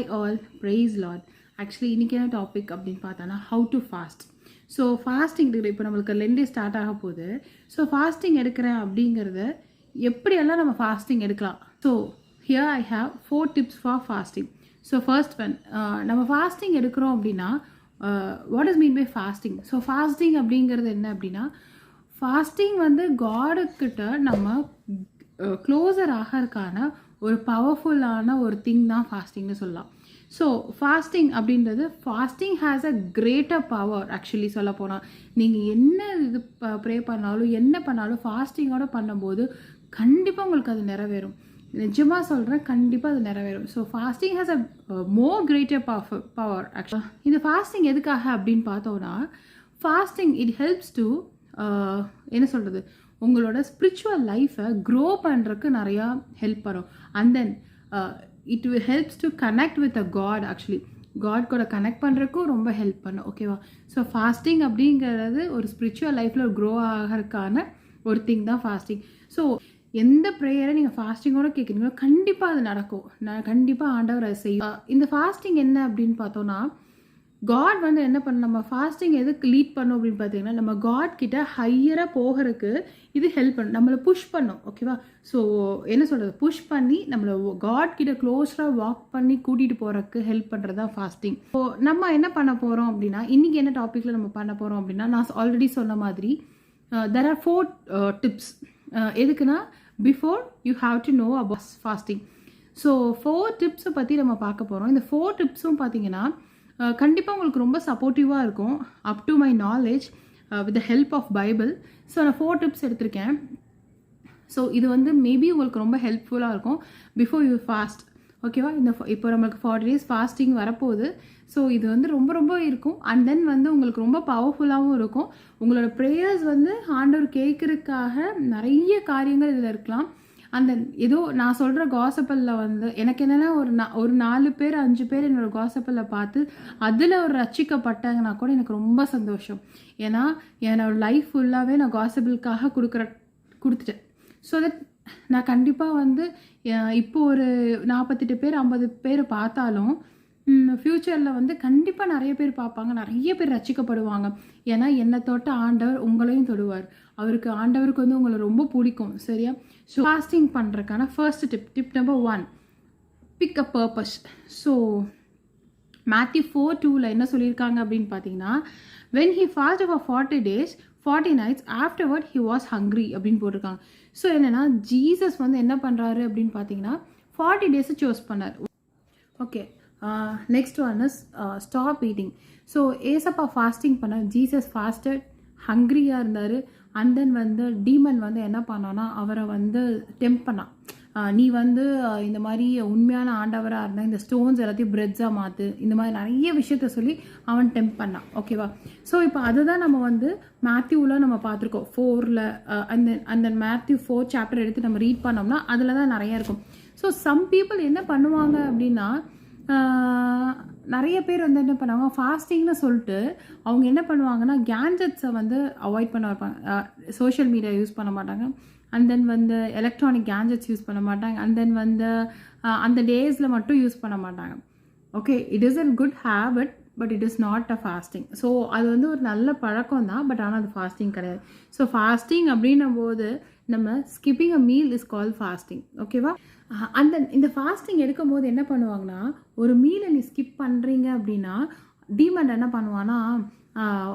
Hi all, praise Lord. Actually இன்னைக்கு என்ன topic அப்படின்னு பார்த்தோன்னா how to fast. So fasting இப்போ நம்மளுக்கு லெண்டே ஸ்டார்ட் ஆக போகுது. ஸோ ஃபாஸ்டிங் எடுக்கிறேன் அப்படிங்கிறத எப்படியெல்லாம் நம்ம ஃபாஸ்டிங் எடுக்கலாம். So here I have 4 tips for fasting. So first one, நம்ம ஃபாஸ்டிங் எடுக்கிறோம் அப்படின்னா what is mean by fasting. So fasting அப்படிங்கிறது என்ன அப்படின்னா, ஃபாஸ்டிங் வந்து காடுக்கிட்ட நம்ம க்ளோசர் ஆகிறதுக்கான ஒரு பவர்ஃபுல்லான ஒரு திங் தான் ஃபாஸ்டிங்னு சொல்லலாம். ஸோ ஃபாஸ்டிங் அப்படின்றது, fasting has a greater power. Actually சொல்ல போனால் நீங்கள் என்ன இது ப்ரே பண்ணாலும் என்ன பண்ணாலும் ஃபாஸ்டிங்கோடு பண்ணும்போது கண்டிப்பாக உங்களுக்கு அது நிறைவேறும். நிஜமாக சொல்கிறேன், கண்டிப்பாக அது நிறைவேறும். So fasting has a more greater power ஆக்சுவலாக. இந்த ஃபாஸ்டிங் எதுக்காக அப்படின்னு பார்த்தோன்னா, ஃபாஸ்டிங் இட் ஹெல்ப்ஸ் டு என்ன சொல்கிறது, உங்களோட ஸ்பிரிச்சுவல் லைஃப்பை க்ரோ பண்ணுறதுக்கு நிறையா ஹெல்ப் பண்ணும். And then it will helps to connect with a God. Actually God கூட கனெக்ட் பண்ணுறதுக்கும் ரொம்ப ஹெல்ப் பண்ணும். ஓகேவா? ஸோ ஃபாஸ்டிங் அப்படிங்கிறது ஒரு ஸ்பிரிச்சுவல் லைஃப்பில் க்ரோ ஆகிறதுக்கான ஒரு திங் தான் ஃபாஸ்டிங். ஸோ எந்த ப்ரேயரை நீங்கள் ஃபாஸ்டிங்கோட கேட்குறீங்களோ கண்டிப்பாக அது நடக்கும். கண்டிப்பாக ஆண்டவர் அதை செய்யும். இந்த ஃபாஸ்டிங் என்ன அப்படின்னு பார்த்தோன்னா, காட் வந்து என்ன பண்ண, நம்ம ஃபாஸ்டிங் எதுக்கு லீட் பண்ணும் அப்படின்னு பார்த்தீங்கன்னா, நம்ம காட் கிட்ட ஹையராக போகிறதுக்கு இது ஹெல்ப் பண்ணும், நம்மளை புஷ் பண்ணும். ஓகேவா? ஸோ என்ன சொல்கிறது, புஷ் பண்ணி நம்மளை காட் கிட்ட க்ளோஸராக வாக் பண்ணி கூட்டிகிட்டு போகிறதுக்கு ஹெல்ப் பண்ணுறது தான் ஃபாஸ்டிங். ஸோ நம்ம என்ன பண்ண போகிறோம் அப்படின்னா, இன்றைக்கி என்ன டாப்பிக்கில் நம்ம பண்ண போகிறோம் அப்படின்னா, நான் ஆல்ரெடி சொன்ன மாதிரி தெர் ஆர் 4 tips. எதுக்குன்னா, before you have to know about fasting. So 4 டிப்ஸை பற்றி நம்ம பார்க்க போகிறோம். இந்த 4 டிப்ஸும் பார்த்தீங்கன்னா கண்டிப்பாக உங்களுக்கு ரொம்ப சப்போர்ட்டிவாக இருக்கும். Up to my knowledge with the help of Bible. So நான் 4 டிப்ஸ் எடுத்திருக்கேன். ஸோ இது வந்து மேபி உங்களுக்கு ரொம்ப ஹெல்ப்ஃபுல்லாக இருக்கும் பிஃபோர் யூ ஃபாஸ்ட். ஓகேவா? இப்போ நம்மளுக்கு 40 days ஃபாஸ்டிங் வரப்போகுது. ஸோ இது வந்து ரொம்ப ரொம்ப இருக்கும். அண்ட் தென் வந்து உங்களுக்கு ரொம்ப பவர்ஃபுல்லாகவும் இருக்கும். உங்களோட ப்ரேயர்ஸ் வந்து ஆண்டவர் கேட்குறதுக்காக நிறைய காரியங்கள் இதில் இருக்கலாம். அந்த ஏதோ நான் சொல்கிற காசப்பலில் வந்து எனக்கு என்னென்னா ஒரு 4 பேர் 5 பேர் என்னோடய காசப்பலில் பார்த்து அதில் ஒரு ரட்சிக்கப்பட்டாங்கன்னா கூட எனக்கு ரொம்ப சந்தோஷம். ஏன்னா என்னோடய லைஃப் ஃபுல்லாகவே நான் காசபிளுக்காக கொடுத்துட்டேன். ஸோ தட் நான் கண்டிப்பாக வந்து இப்போ ஒரு 48 பேர் 50 பேர் பார்த்தாலும் ஃப்யூச்சரில் வந்து கண்டிப்பாக நிறைய பேர் பார்ப்பாங்க, நிறைய பேர் ரசிக்கப்படுவாங்க. ஏன்னா என்னை தொட்ட ஆண்டவர் உங்களையும் தொடுவார். ஆண்டவருக்கு வந்து உங்களை ரொம்ப பிடிக்கும். சரியா? ஸோ ஃபாஸ்டிங் பண்ணுறதுக்கான first tip number 1, pick a purpose. So Matthew 4:2 என்ன சொல்லியிருக்காங்க அப்படின்னு பார்த்தீங்கன்னா, when he fasted for 40 days 40 nights afterward he was hungry அப்படின்னு போட்டிருக்காங்க. ஸோ என்னென்னா, ஜீசஸ் வந்து என்ன பண்ணுறாரு அப்படின்னு பார்த்தீங்கன்னா 40 days சூஸ் பண்ணார். Okay, next one is stop eating. So ஏசப்பா ஃபாஸ்டிங் பண்ணார், ஜீசஸ் ஃபாஸ்டட், ஹங்க்ரியாக இருந்தார். அண்ட் தென் வந்து டீமன் வந்து என்ன பண்ணான்னா அவரை வந்து டெம்ப் பண்ணான். நீ வந்து இந்த மாதிரி உண்மையான ஆண்டவராக இருந்தால் இந்த ஸ்டோன்ஸ் எல்லாத்தையும் பிரெட்ஸாக மாற்று, இந்த மாதிரி நிறைய விஷயத்த சொல்லி அவன் டெம்ப் பண்ணான். ஓகேவா? ஸோ இப்போ அதுதான் நம்ம வந்து மேத்யூவில் நம்ம பார்த்துருக்கோம் 4ல். அந்த Matthew 4 சாப்டர் எடுத்து நம்ம ரீட் பண்ணோம்னா அதில் தான் நிறையா இருக்கும். ஸோ சம் பீப்புள் என்ன பண்ணுவாங்க அப்படின்னா, நிறைய பேர் வந்து என்ன பண்ணுவாங்க, ஃபாஸ்டிங்னு சொல்லிட்டு அவங்க என்ன பண்ணுவாங்கன்னா கேட்ஜெட்ஸை வந்து அவாய்ட் பண்ண வைப்பாங்க. சோஷியல் மீடியா யூஸ் பண்ண மாட்டாங்க. அண்ட் தென் வந்து எலக்ட்ரானிக் கேட்ஜெட்ஸ் யூஸ் பண்ண மாட்டாங்க. அண்ட் தென் வந்து அந்த டேஸில் மட்டும் யூஸ் பண்ண மாட்டாங்க. Okay, it is a good habit but it is not a fasting. So அது வந்து ஒரு நல்ல பழக்கம் தான், பட் ஆனால் அது ஃபாஸ்டிங் கிடையாது. ஸோ ஃபாஸ்டிங் அப்படின்னும் போது நம்ம skipping a meal is call fasting. ஓகேவா? அந்த இந்த ஃபாஸ்டிங் எடுக்கும் போது என்ன பண்ணுவாங்கன்னா, ஒரு மீலை நீ ஸ்கிப் பண்ணுறீங்க அப்படின்னா டீமன் என்ன பண்ணுவான்னா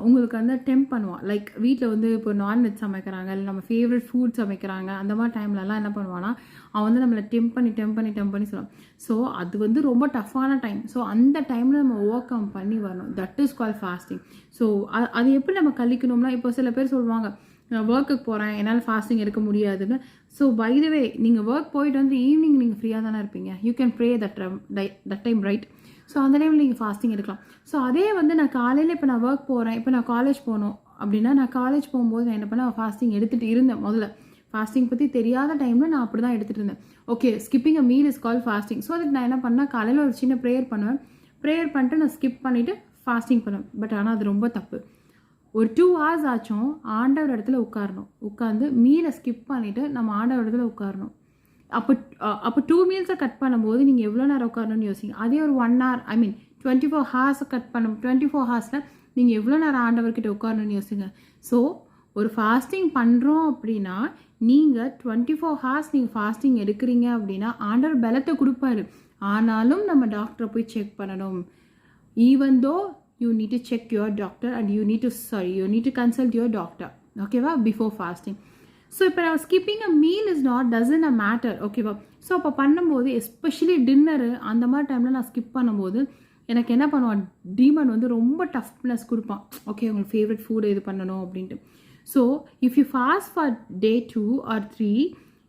உங்களுக்கு வந்து டெம்ப் பண்ணுவான். லைக் வீட்டில் வந்து இப்போ நான்வெஜ் சமைக்கிறாங்க, இல்லை நம்ம ஃபேவரட் ஃபுட் சமைக்கிறாங்க, அந்த மாதிரி டைம்லலாம் என்ன பண்ணுவான்னா அவன் வந்து நம்மளை டெம்ப் பண்ணி சொல்லுவான். ஸோ அது வந்து ரொம்ப டஃப்பான டைம். ஸோ அந்த டைமில் நம்ம ஓவர் கம் பண்ணி வரணும். That is call fasting. So அது எப்படி நம்ம கழிக்கணும்னா, இப்போ சில பேர் சொல்லுவாங்க ஒர்க்குக்கு போகிறேன் என்னால் ஃபாஸ்டிங் எடுக்க முடியாதுன்னு. ஸோ பை த வே, நீங்கள் ஒர்க் போயிட்டு வந்து ஈவினிங் நீங்கள் ஃப்ரீயாக தானே இருப்பீங்க. You can pray that time right. So அந்த டைமில் நீங்கள் ஃபாஸ்டிங் எடுக்கலாம். ஸோ அதே வந்து நான் காலையில் இப்போ நான் ஒர்க் போகிறேன், இப்போ நான் காலேஜ் போகணும் அப்படின்னா, நான் காலேஜ் போகும்போது நான் என்ன பண்ணேன், ஃபாஸ்டிங் எடுத்துகிட்டு இருந்தேன். முதல்ல ஃபாஸ்டிங் பற்றி தெரியாத டைமில் நான் அப்படி தான் எடுத்துகிட்டு இருந்தேன். Okay, skipping a meal is call fasting. So அதுக்கு நான் என்ன பண்ணேன், காலையில் ஒரு சின்ன ப்ரேயர் பண்ணுவேன். ப்ரேயர் பண்ணிட்டு நான் ஸ்கிப் பண்ணிவிட்டு ஃபாஸ்டிங் பண்ணுவேன். பட் ஆனால் அது ரொம்ப தப்பு. ஒரு 2 hours ஆச்சும் ஆண்டவர் இடத்துல உட்காரணும். உட்காந்து மீலை ஸ்கிப் பண்ணிவிட்டு நம்ம ஆண்டவர் இடத்துல உட்காரணும். அப்போ 2 மீல்ஸை கட் பண்ணும்போது நீங்கள் எவ்வளோ நேரம் உட்காரணும்னு யோசிங்க. அதே ஒரு 1 hour, ஐ மீன் 24 ஹார்ஸை கட் பண்ண 24 ஹார்ஸில் நீங்கள் எவ்வளோ நேரம் ஆண்டவர்கிட்ட உட்காரணும்னு யோசிங்க. ஸோ ஒரு ஃபாஸ்டிங் பண்ணுறோம் அப்படின்னா நீங்கள் 24 ஹார்ஸ் நீங்கள் ஃபாஸ்டிங் எடுக்கிறீங்க அப்படின்னா ஆண்டவர் பலத்தை கொடுப்பாரு. ஆனாலும் நம்ம டாக்டரை போய் செக் பண்ணணும். Even though you need to check your doctor and you need to consult your doctor, ஓகேவா, before fasting. ஸோ இப்போ நான் skipping a meal is not doesn't a matter, ஓகேவா. ஸோ அப்போ பண்ணும்போது எஸ்பெஷலி டின்னரு அந்த மாதிரி டைமில் நான் ஸ்கிப் பண்ணும்போது எனக்கு என்ன பண்ணுவான், டீமன் வந்து ரொம்ப டஃப்னஸ் கொடுப்பான். ஓகே, உங்களுக்கு ஃபேவரட் ஃபுட் இது பண்ணணும் அப்படின்ட்டு. So if you fast for day 2 or 3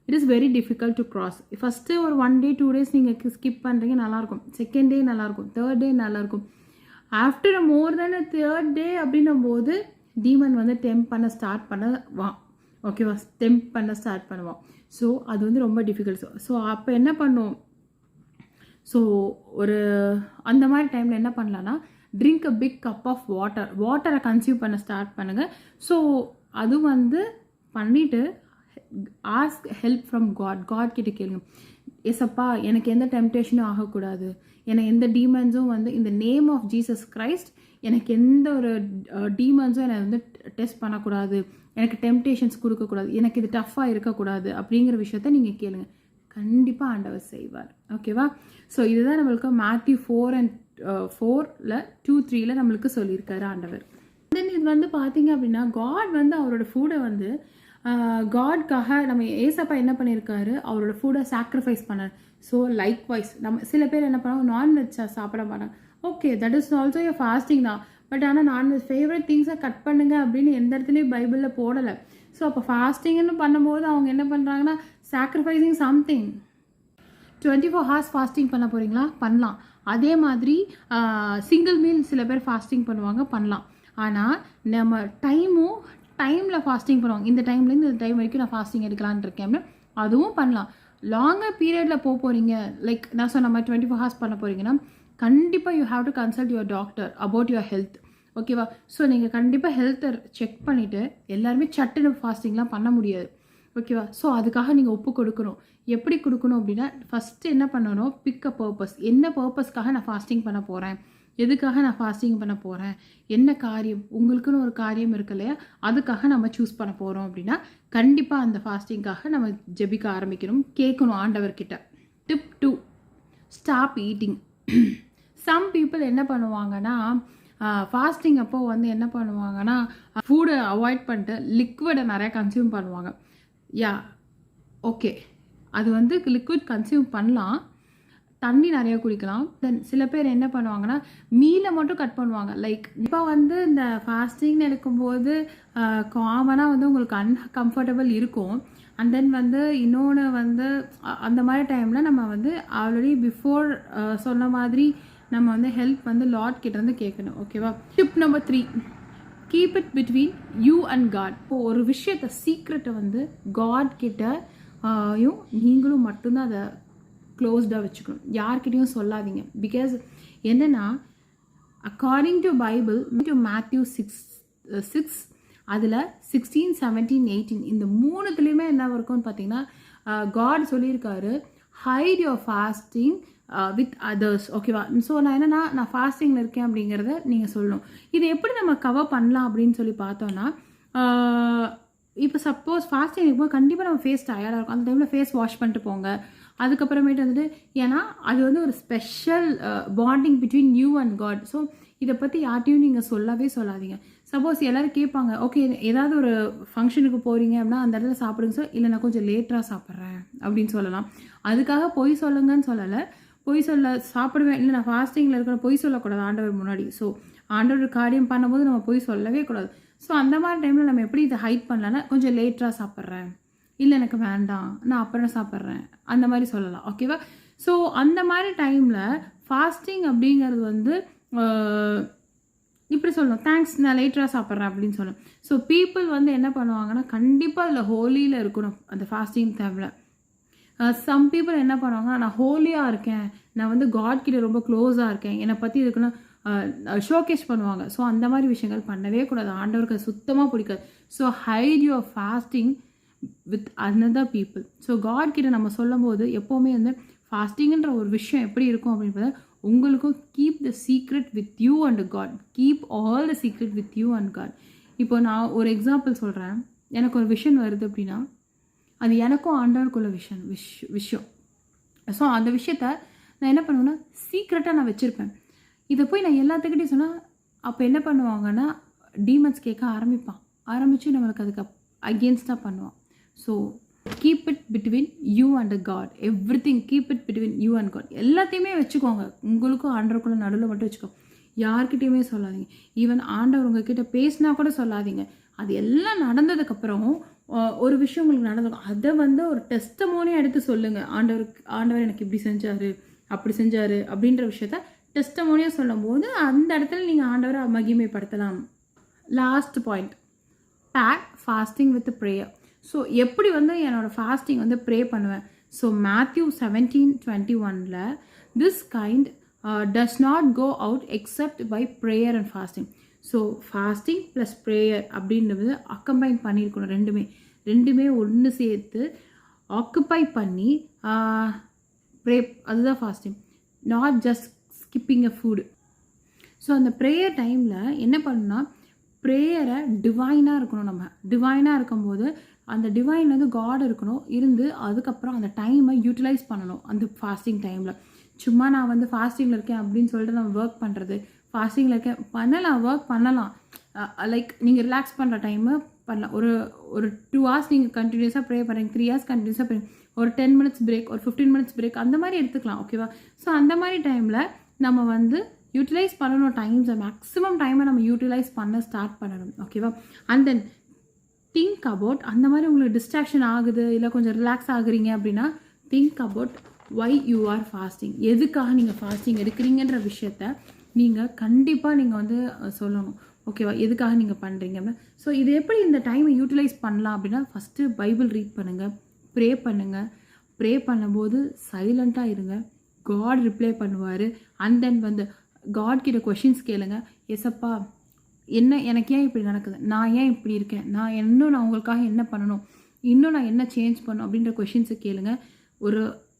it is very difficult to cross. First ஒரு 1 day 2 days நீங்கள் ஸ்கிப் பண்ணுறீங்க, நல்லாயிருக்கும். செகண்ட் டே நல்லாயிருக்கும், தேர்ட் டே நல்லாயிருக்கும். ஆஃப்டர் மோர் தென் அ தேர்ட் டே அப்படின்னும் போது டீமன் வந்து டெம்ப் பண்ண ஸ்டார்ட் பண்ணுவான், ஓகேவா, டெம்ப் பண்ண ஸ்டார்ட் பண்ணுவான். ஸோ அது வந்து ரொம்ப டிஃபிகல்ட். ஸோ அப்போ என்ன பண்ணுவோம், ஸோ ஒரு அந்த மாதிரி டைமில் என்ன பண்ணலான்னா drink a big cup of வாட்டரை கன்சியூம் பண்ண ஸ்டார்ட் பண்ணுங்கள். ஸோ அது வந்து பண்ணிவிட்டு ஆஸ்க் ஹெல்ப் ஃப்ரம் காட் கிட்ட கேளுங்க. எஸ்அப்பா, எனக்கு எந்த டெம்டேஷனும் ஆகக்கூடாது, எனக்கு எந்த டீமன்ஸும் வந்து இந்த நேம் ஆஃப் ஜீசஸ் கிரைஸ்ட் எனக்கு எந்த ஒரு டீமன்ஸும் என்னை வந்து டெஸ்ட் பண்ணக்கூடாது, எனக்கு டெம்டேஷன்ஸ் கொடுக்கக்கூடாது, எனக்கு இது டஃப்பாக இருக்கக்கூடாது அப்படிங்கிற விஷயத்த நீங்கள் கேளுங்க. கண்டிப்பாக ஆண்டவர் செய்வார், ஓகேவா. ஸோ இதுதான் நம்மளுக்கு Matthew 4:4 2:3 நம்மளுக்கு சொல்லியிருக்காரு ஆண்டவர். தென் இது வந்து பார்த்தீங்க அப்படின்னா காட் வந்து அவரோட ஃபுட்டை வந்து காட்காக நம்ம ஏசப்பா என்ன பண்ணியிருக்காரு, அவரோட ஃபுட்டை சாக்ரிஃபைஸ் பண்ணார். ஸோ லைக்வைஸ் நம்ம சில பேர் என்ன பண்ணுவாங்க, நான்வெஜ் சாப்பிட மாட்டாங்க. Okay, that is also your fasting தான். பட் ஆனால் நான்வெஜ் ஃபேவரட் திங்ஸை கட் பண்ணுங்க அப்படின்னு எந்த இடத்துலையும் பைபிளில் போடலை. ஸோ அப்போ ஃபாஸ்டிங்னு பண்ணும்போது அவங்க என்ன பண்ணுறாங்கன்னா சாக்ரிஃபைஸிங் சம்திங். 24 ஹார்ஸ் ஃபாஸ்டிங் பண்ண போகிறீங்களா, பண்ணலாம். அதே மாதிரி சிங்கிள் மீல் சில பேர் ஃபாஸ்டிங் பண்ணுவாங்க, பண்ணலாம். ஆனால் நம்ம டைமில் ஃபாஸ்டிங் பண்ணுவாங்க. இந்த டைம்லேருந்து இந்த டைம் வரைக்கும் நான் ஃபாஸ்டிங் எடுக்கலான்னு இருக்கேன், அதுவும் பண்ணலாம். லாங்கர் பீரியடில் போகிறீங்க, லைக் நான் சொன்ன மாதிரி 24 ஹார்ஸ் பண்ண போகிறீங்கன்னா கண்டிப்பாக you have to consult your doctor about your health, ஓகேவா. ஸோ நீங்கள் கண்டிப்பாக ஹெல்த்தை செக் பண்ணிவிட்டு எல்லாருமே சட்டுன்னு ஃபாஸ்டிங்லாம் பண்ண முடியாது, ஓகேவா. ஸோ அதுக்காக நீங்கள் ஒப்பு கொடுக்கணும். எப்படி கொடுக்கணும் அப்படின்னா ஃபஸ்ட்டு என்ன பண்ணணும், பிக் அ பர்பஸ். என்ன பர்பஸ்க்காக நான் ஃபாஸ்டிங் பண்ண போகிறேன், எதுக்காக நான் ஃபாஸ்டிங் பண்ண போகிறேன், என்ன காரியம், உங்களுக்குன்னு ஒரு காரியம் இருக்கு இல்லையா, அதுக்காக நம்ம சூஸ் பண்ண போகிறோம் அப்படின்னா கண்டிப்பாக அந்த ஃபாஸ்டிங்காக நம்ம ஜெபிக்க ஆரம்பிக்கணும், கேட்கணும் ஆண்டவர்கிட்ட. Tip 2, stop eating. Some people என்ன பண்ணுவாங்கன்னா ஃபாஸ்டிங் அப்போ வந்து என்ன பண்ணுவாங்கன்னா ஃபுட்டை அவாய்ட் பண்ணிட்டு லிக்விடை நிறையா கன்சியூம் பண்ணுவாங்க. யா, ஓகே, அது வந்து லிக்விட் கன்சியூம் பண்ணலாம், தண்ணி நிறையா குடிக்கலாம். தென் சில பேர் என்ன பண்ணுவாங்கன்னா மீலை மட்டும் கட் பண்ணுவாங்க. லைக் இப்போ வந்து இந்த ஃபாஸ்டிங்னு எடுக்கும்போது காமனாக வந்து உங்களுக்கு அன்கம்ஃபர்டபுள் இருக்கும். அண்ட் தென் வந்து இன்னொன்று வந்து அந்த மாதிரி டைமில் நம்ம வந்து ஆல்ரெடி பிஃபோர் சொன்ன மாதிரி நம்ம வந்து ஹெல்ப் வந்து லார்ட் கிட்டேருந்து கேட்கணும், ஓகேவா. Tip number 3, keep it between you and God. இப்போ ஒரு விஷயத்தை சீக்ரெட்டை வந்து காட் கிட்டயும் நீங்களும் மட்டும்தான் அதை க்ளோஸ்டாக வச்சுக்கணும், யார்கிட்டையும் சொல்லாதீங்க. பிகாஸ் என்னென்னா according to Bible to Matthew 6 அதில் 16, 17, 18 இந்த 3துலேயுமே என்ன இருக்கும்னு பார்த்தீங்கன்னா காட் சொல்லியிருக்காரு, hide your fasting with others, ஓகேவா. ஸோ நான் என்னென்னா நான் ஃபாஸ்டிங்கில் இருக்கேன் அப்படிங்கிறத நீங்கள் சொல்லணும். இது எப்படி நம்ம கவர் பண்ணலாம் அப்படின்னு சொல்லி பார்த்தோன்னா இப்போ சப்போஸ் ஃபாஸ்டிங் இருக்கும்போது கண்டிப்பாக நம்ம ஃபேஸ் டயர்டாக இருக்கும், அந்த டைமில் ஃபேஸ் வாஷ் பண்ணிட்டு போங்க. அதுக்கப்புறமேட்டு வந்துட்டு ஏன்னா அது வந்து ஒரு special bonding between you and God. So இதை பற்றி யார்ட்டையும் நீங்கள் சொல்லவே சொல்லாதீங்க. சப்போஸ் எல்லோரும் கேட்பாங்க, ஓகே ஏதாவது ஒரு ஃபங்க்ஷனுக்கு போகிறீங்க அப்படின்னா அந்த இடத்துல சாப்பிடுங்க சார், இல்லை நான் கொஞ்சம் லேட்டாக சாப்பிட்றேன் அப்படின்னு சொல்லலாம். அதுக்காக பொய் சொல்லுங்கன்னு சொல்லலை, பொய் சொல்ல சாப்பிடுவேன் இல்லை நான் ஃபாஸ்டிங்கில் இருக்கிற பொய் சொல்லக்கூடாது ஆண்டவர் முன்னாடி. ஸோ ஆண்டவர் காரியம் பண்ணும்போது நம்ம பொய் சொல்லவே கூடாது. ஸோ அந்த மாதிரி டைமில் நம்ம எப்படி இதை ஹைட் பண்ணலான்னா கொஞ்சம் லேட்டாக சாப்பிட்றேன், இல்லை எனக்கு வேண்டாம் நான் அப்புறம் சாப்பிட்றேன், அந்த மாதிரி சொல்லலாம், ஓகேவா. ஸோ அந்த மாதிரி டைமில் ஃபாஸ்டிங் அப்படிங்கிறது வந்து இப்படி சொல்லணும், தேங்க்ஸ் நான் லேட்டராக சாப்பிட்றேன் அப்படின்னு சொல்லணும். ஸோ பீப்புள் வந்து என்ன பண்ணுவாங்கன்னா கண்டிப்பாக அதில் ஹோலியில் இருக்கணும் அந்த ஃபாஸ்டிங் டைமில். சம் பீப்புள் என்ன பண்ணுவாங்கன்னா நான் ஹோலியாக இருக்கேன், நான் வந்து காட் கிட்ட ரொம்ப க்ளோஸாக இருக்கேன், என்னை பற்றி இதுக்குன்னு ஷோகேஸ் பண்ணுவாங்க. ஸோ அந்த மாதிரி விஷயங்கள் பண்ணவே கூடாது, ஆண்டவருக்கு சுத்தமாக பிடிக்காது. So hide your fasting with another people. So God கிட்ட நம்ம சொல்லும் போது எப்போவுமே வந்து ஃபாஸ்டிங்கிற ஒரு விஷயம் எப்படி இருக்கும் அப்படின்னு பார்த்தா, உங்களுக்கும் keep the secret with you and God. Keep all the secret with you and God. இப்போ நான் ஒரு எக்ஸாம்பிள் சொல்கிறேன். எனக்கு ஒரு விஷன் வருது அப்படின்னா, அது எனக்கும் ஆண்டவருக்குள்ள விஷயம். ஸோ அந்த விஷயத்த நான் என்ன பண்ணுவேன்னா சீக்ரெட்டாக நான் வச்சுருப்பேன். இதை போய் நான் எல்லாத்துக்கிட்டையும் சொன்னால் அப்போ என்ன பண்ணுவாங்கன்னா டீமன்ஸ் கேட்க ஆரம்பித்து நம்மளுக்கு அதுக்கு அகேன்ஸ்டாக பண்ணுவான். So keep it between you and God. Everything keep it between you and God. எல்லாத்தையுமே வச்சுக்கோங்க. உங்களுக்கும் ஆண்டவருக்குள்ள நடுவில் மட்டும் வச்சுக்கோங்க. யார்கிட்டையுமே சொல்லாதீங்க. ஈவன் ஆண்டவர் உங்ககிட்ட பேசினா கூட சொல்லாதீங்க. அது எல்லாம் நடந்ததுக்கப்புறம் ஒரு விஷயம் உங்களுக்கு நடந்திருக்கும், அதை வந்து ஒரு டெஸ்டமோனியாக எடுத்து சொல்லுங்கள். ஆண்டவர் எனக்கு இப்படி செஞ்சார், அப்படி செஞ்சார் அப்படின்ற விஷயத்த டெஸ்டமோனியாக சொல்லும் போது அந்த இடத்துல நீங்கள் ஆண்டவரை மகிமைப்படுத்தலாம். Last point, pair fasting with prayer. So எப்படி வந்து என்னோடய ஃபாஸ்டிங் வந்து ப்ரே பண்ணுவேன். So Matthew 17:21 this kind does not go out except by prayer and fasting. So fasting plus prayer அப்படின்றது அக்கம்பைன் பண்ணியிருக்கணும். ரெண்டுமே ஒன்று சேர்த்து ஆக்குப்பை பண்ணி ப்ரே, அதுதான் fasting. Not just skipping a food. So அந்த ப்ரேயர் டைமில் என்ன பண்ணணும்னா ப்ரேயரை டிவைனாக இருக்கணும். நம்ம டிவைனாக இருக்கும்போது அந்த டிவைன் வந்து காட் இருந்து அதுக்கப்புறம் அந்த டைமை யூட்டிலைஸ் பண்ணணும். அந்த ஃபாஸ்டிங் டைமில் சும்மா நான் வந்து ஃபாஸ்டிங்கில் இருக்கேன் அப்படின்னு சொல்லிட்டு நம்ம ஒர்க் பண்ணுறது, ஃபாஸ்டிங்கில் இருக்கேன் ஒர்க் பண்ணலாம். லைக் நீங்கள் ரிலாக்ஸ் பண்ணுற டைமு பண்ணலாம். ஒரு 2 hours நீங்கள் கண்டினியூஸாக ப்ரே பண்ணுறீங்க, 3 hours கண்டினியூஸாக ப்ரே, ஒரு 10 minutes பிரேக், ஒரு 15 minutes பிரேக், அந்த மாதிரி எடுத்துக்கலாம். ஓகேவா? ஸோ அந்த மாதிரி டைமில் நம்ம வந்து யூட்டிலைஸ் பண்ணணும் டைம்ஸை. மேக்ஸிமம் டைமை நம்ம யூட்டிலைஸ் பண்ண ஸ்டார்ட் பண்ணணும். ஓகேவா? அண்ட் தென் திங்க் அபவுட், அந்த மாதிரி உங்களுக்கு டிஸ்ட்ராக்ஷன் ஆகுது இல்லை கொஞ்சம் ரிலாக்ஸ் ஆகுறீங்க அப்படின்னா think about why you are fasting. எதுக்காக நீங்கள் ஃபாஸ்டிங் எடுக்கிறீங்கன்ற விஷயத்த நீங்கள் கண்டிப்பாக நீங்கள் வந்து சொல்லணும். ஓகேவா? எதுக்காக நீங்கள் பண்ணுறீங்க. ஸோ இது எப்படி இந்த டைமை யூட்டிலைஸ் பண்ணலாம் அப்படின்னா, ஃபஸ்ட்டு பைபிள் ரீட் பண்ணுங்கள், ப்ரே பண்ணுங்கள். ப்ரே பண்ணும்போது சைலண்ட்டாக இருங்க. காட் ரிப்ளை பண்ணுவார். அண்ட் தென் வந்து காட் கிட்ட கொஷின்ஸ் கேளுங்க. எஸ்அப்பா, எனக்கு ஏன் இப்படி நடக்குது, நான் ஏன் இப்படி இருக்கேன், நான் உங்களுக்காக என்ன பண்ணணும், இன்னும் நான் என்ன சேஞ்ச் பண்ணணும் அப்படின்ற கொஷின்ஸை கேளுங்க.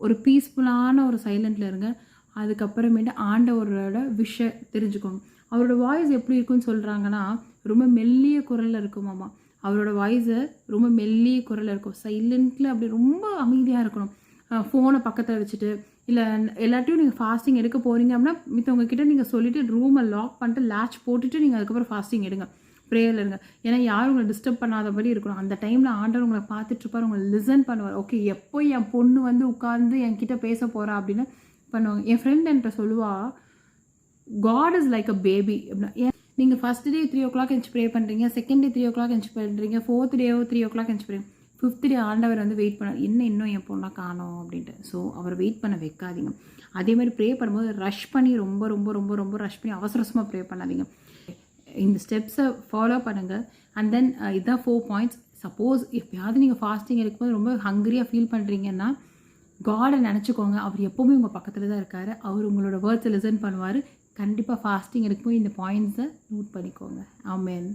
ஒரு பீஸ்ஃபுல்லான ஒரு சைலண்டில் இருங்க. அதுக்கப்புறமேட்டு ஆண்டவரோட விஷயம் தெரிஞ்சுக்கோங்க. அவரோட வாய்ஸ் எப்படி இருக்குன்னு சொல்கிறாங்கன்னா ரொம்ப மெல்லிய குரலில் இருக்குமாம்மா. அவரோட வாய்ஸை ரொம்ப மெல்லிய குரலில் இருக்கும். சைலண்ட்டில் அப்படி ரொம்ப அமைதியாக இருக்கணும். ஃபோனை பக்கத்தில் வச்சுட்டு இல்லை எல்லாத்தையும் நீங்கள் ஃபாஸ்டிங் எடுக்க போகிறீங்க அப்படின்னா மித்தவங்க கிட்ட நீங்கள் சொல்லிவிட்டு ரூமை லாக் பண்ணிட்டு லேட்ச் போட்டுட்டு நீங்கள் அதுக்கப்புறம் ஃபாஸ்டிங் எடுங்க, ப்ரேயரில் இருங்க. ஏன்னா யாரும் உங்களை டிஸ்டர்ப் பண்ணாதபடி இருக்கணும். அந்த டைமில் ஆண்டவர் உங்களை பார்த்துட்ருப்பார், உங்களை லிசன் பண்ணுவார். ஓகே, எப்போ என் பொண்ணு வந்து உட்கார்ந்து என்கிட்ட பேச போகிறா அப்படின்னு பண்ணுவாங்க. என் ஃப்ரெண்ட் என்கிட்ட சொல்லுவாள், God is like a baby அப்படின்னா. நீங்கள் ஃபஸ்ட் டே 3 o'clock எஞ்சி ப்ரே பண்ணுறீங்க, செகண்ட் டே 3 o'clock எஞ்சி பண்ணுறீங்க, 4th டே 3 o'clock எஞ்சி ப்ரே, 5th டே ஆண்டவர் வந்து வெயிட் பண்ணார், இன்னும் என் பொண்ணை காணோம் அப்படின்ட்டு. ஸோ அவர் வெயிட் பண்ண வைக்காதீங்க. அதே மாதிரி ப்ரே பண்ணும்போது ரஷ் பண்ணி ரொம்ப ரொம்ப ரொம்ப ரொம்ப ரஷ் பண்ணி அவசரமாக ப்ரே பண்ணாதீங்க. இந்த ஸ்டெப்ஸை ஃபாலோ பண்ணுங்கள். அண்ட் தென் இதுதான் 4 points. சப்போஸ் எப்போயாவது நீங்கள் ஃபாஸ்டிங் இருக்கும்போது ரொம்ப ஹங்கரியாக ஃபீல் பண்ணுறீங்கன்னா காடை நினச்சிக்கோங்க. அவர் எப்போவுமே உங்கள் பக்கத்தில் தான் இருக்கார். அவர் உங்களோட வேர்ட்ஸை லிசன் பண்ணுவார். கண்டிப்பாக ஃபாஸ்டிங் எடுக்கும்போது இந்த பாயிண்ட்ஸை நோட் பண்ணிக்கோங்க. ஆமென்.